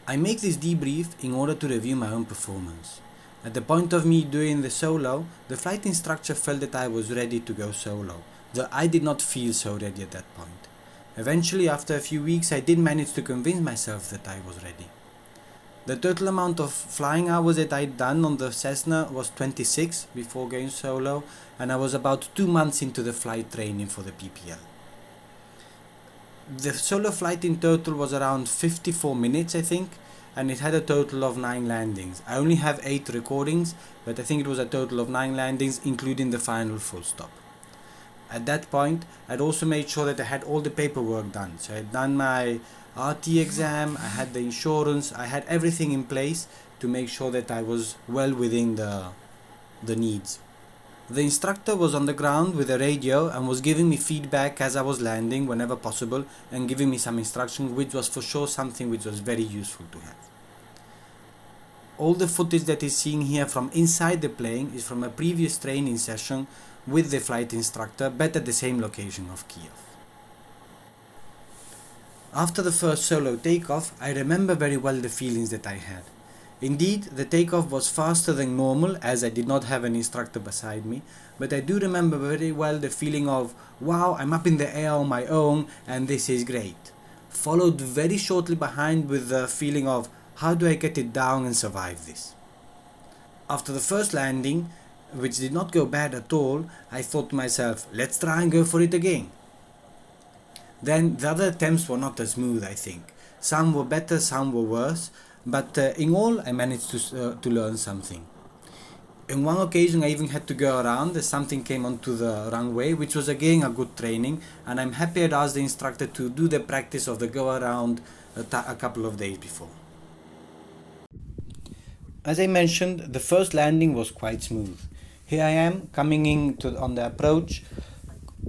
I make this debrief in order to review my own performance. At the point of me doing the solo, the flight instructor felt that I was ready to go solo, though I did not feel so ready at that point. Eventually, after a few weeks, I did manage to convince myself that I was ready. The total amount of flying hours that I'd done on the Cessna was 26 before going solo, and I was about 2 months into the flight training for the PPL. The solo flight in total was around 54 minutes, I think, and it had a total of 9 landings. I only have 8 recordings, but I think it was a total of 9 landings, including the final full stop. At that point, I'd also made sure that I had all the paperwork done. So I had done my RT exam, I had the insurance, I had everything in place to make sure that I was well within the needs. The instructor was on the ground with a radio and was giving me feedback as I was landing whenever possible and giving me some instruction, which was for sure something which was very useful to have. All the footage that is seen here from inside the plane is from a previous training session with the flight instructor, but at the same location of Kiev. After the first solo takeoff, I remember very well the feelings that I had. Indeed, the takeoff was faster than normal as I did not have an instructor beside me, but I do remember very well the feeling of, wow, I'm up in the air on my own and this is great. Followed very shortly behind with the feeling of, how do I get it down and survive this? After the first landing, which did not go bad at all, I thought to myself, let's try and go for it again. Then the other attempts were not as smooth, I think. Some were better, some were worse, but in all I managed to learn something. On one occasion I even had to go around as something came onto the runway, which was again a good training, and I'm happy I'd asked the instructor to do the practice of the go around a couple of days before. As I mentioned, the first landing was quite smooth. Here I am coming in on the approach,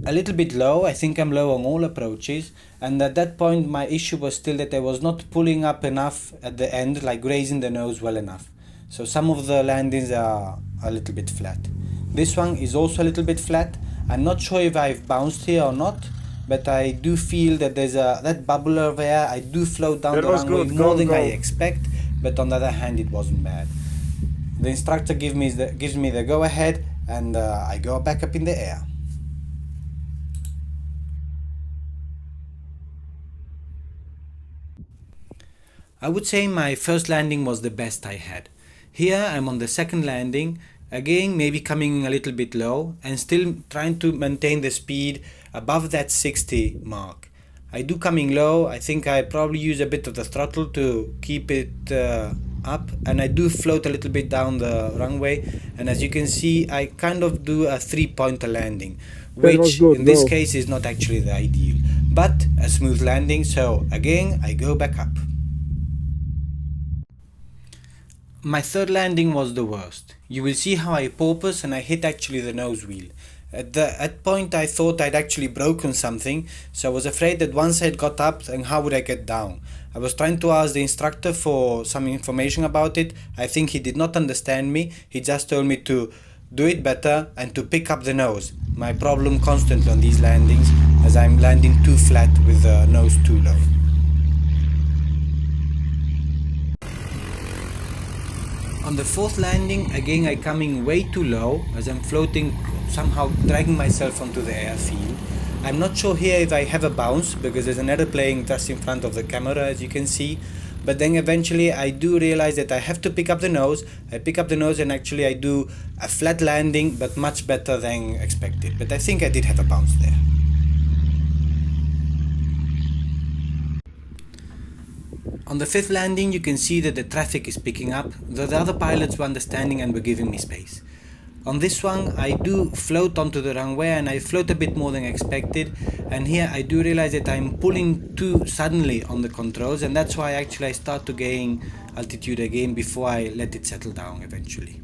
a little bit low. I think I'm low on all approaches, and at that point my issue was still that I was not pulling up enough at the end, like raising the nose well enough. So some of the landings are a little bit flat. This one is also a little bit flat. I'm not sure if I've bounced here or not, but I do feel that there's that bubble over there. I do float down the runway more than I expect, but on the other hand it wasn't bad. The instructor gives me the go ahead, and I go back up in the air. I would say my first landing was the best I had. Here I'm on the second landing, again maybe coming a little bit low and still trying to maintain the speed above that 60 mark. I do coming low. I think I probably use a bit of the throttle to keep it up, and I do float a little bit down the runway, and as you can see I kind of do a 3-pointer landing, which in this case is not actually the ideal, but a smooth landing. So again I go back up. My third landing was the worst. You will see how I porpoise and I hit actually the nose wheel. At that point I thought I'd actually broken something, so I was afraid that once I'd got up, then how would I get down? I was trying to ask the instructor for some information about it. I think he did not understand me. He just told me to do it better and to pick up the nose. My problem constantly on these landings, as I'm landing too flat with the nose too low. On the fourth landing, again I coming way too low as I'm floating, somehow dragging myself onto the airfield. I'm not sure here if I have a bounce because there's another plane just in front of the camera, as you can see. But then eventually I do realize that I have to pick up the nose. I pick up the nose and actually I do a flat landing, but much better than expected. But I think I did have a bounce there. On the fifth landing you can see that the traffic is picking up, though the other pilots were understanding and were giving me space. On this one I do float onto the runway and I float a bit more than expected, and here I do realize that I'm pulling too suddenly on the controls, and that's why actually I start to gain altitude again before I let it settle down eventually.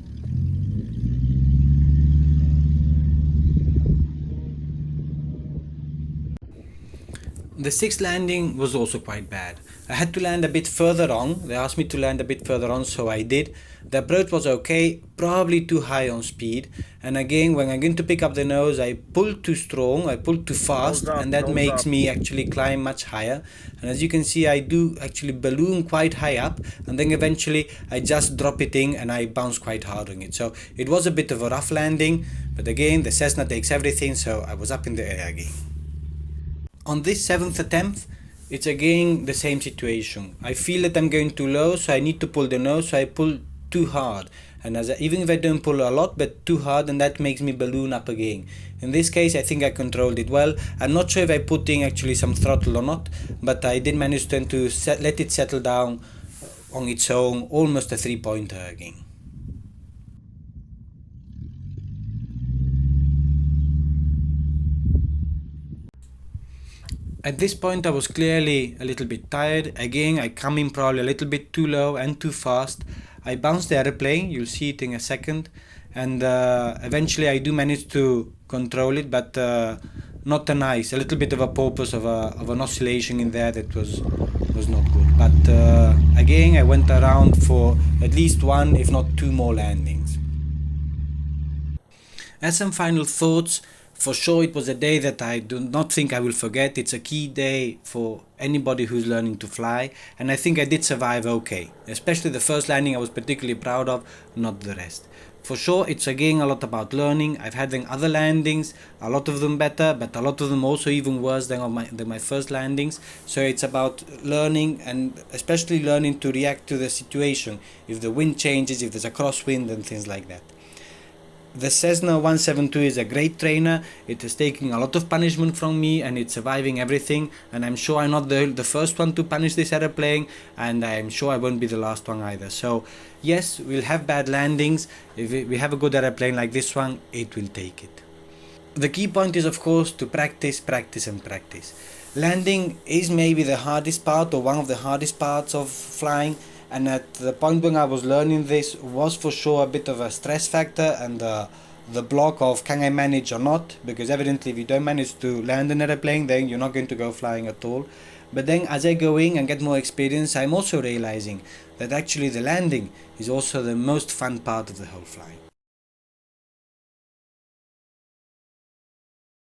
The sixth landing was also quite bad. I had to land a bit further on. They asked me to land a bit further on, so I did. The approach was okay, probably too high on speed. And again, when I'm going to pick up the nose, I pull too strong, I pull too fast, and that makes me actually climb much higher. And as you can see, I do actually balloon quite high up, and then eventually I just drop it in and I bounce quite hard on it. So it was a bit of a rough landing, but again, the Cessna takes everything, so I was up in the air again. On this seventh attempt, it's again the same situation. I feel that I'm going too low, so I need to pull the nose, so I pull too hard. And even if I don't pull a lot, but too hard, and that makes me balloon up again. In this case, I think I controlled it well. I'm not sure if I put in actually some throttle or not, but I did manage then to let it settle down on its own, almost a 3-pointer again. At this point I was clearly a little bit tired. Again, I come in probably a little bit too low and too fast. I bounced the airplane, you'll see it in a second, and eventually I do manage to control it, but not a little bit of a porpoise of an oscillation in there that was not good. But again, I went around for at least one, if not two more landings. As some final thoughts, for sure it was a day that I do not think I will forget. It's a key day for anybody who's learning to fly, and I think I did survive okay. Especially the first landing I was particularly proud of, not the rest. For sure, it's again a lot about learning. I've had then other landings, a lot of them better, but a lot of them also even worse than my first landings. So it's about learning, and especially learning to react to the situation. If the wind changes, if there's a crosswind and things like that. The Cessna 172 is a great trainer. It is taking a lot of punishment from me, and it's surviving everything, and I'm sure I'm not the first one to punish this aeroplane, and I'm sure I won't be the last one either. So yes, we'll have bad landings. If we have a good aeroplane like this one, it will take it. The key point is, of course, to practice, practice and practice. Landing is maybe the hardest part, or one of the hardest parts of flying, and at the point when I was learning this was for sure a bit of a stress factor, and the block of can I manage or not, because evidently if you don't manage to land an airplane, then you're not going to go flying at all. But then as I go in and get more experience, I'm also realizing that actually the landing is also the most fun part of the whole flying.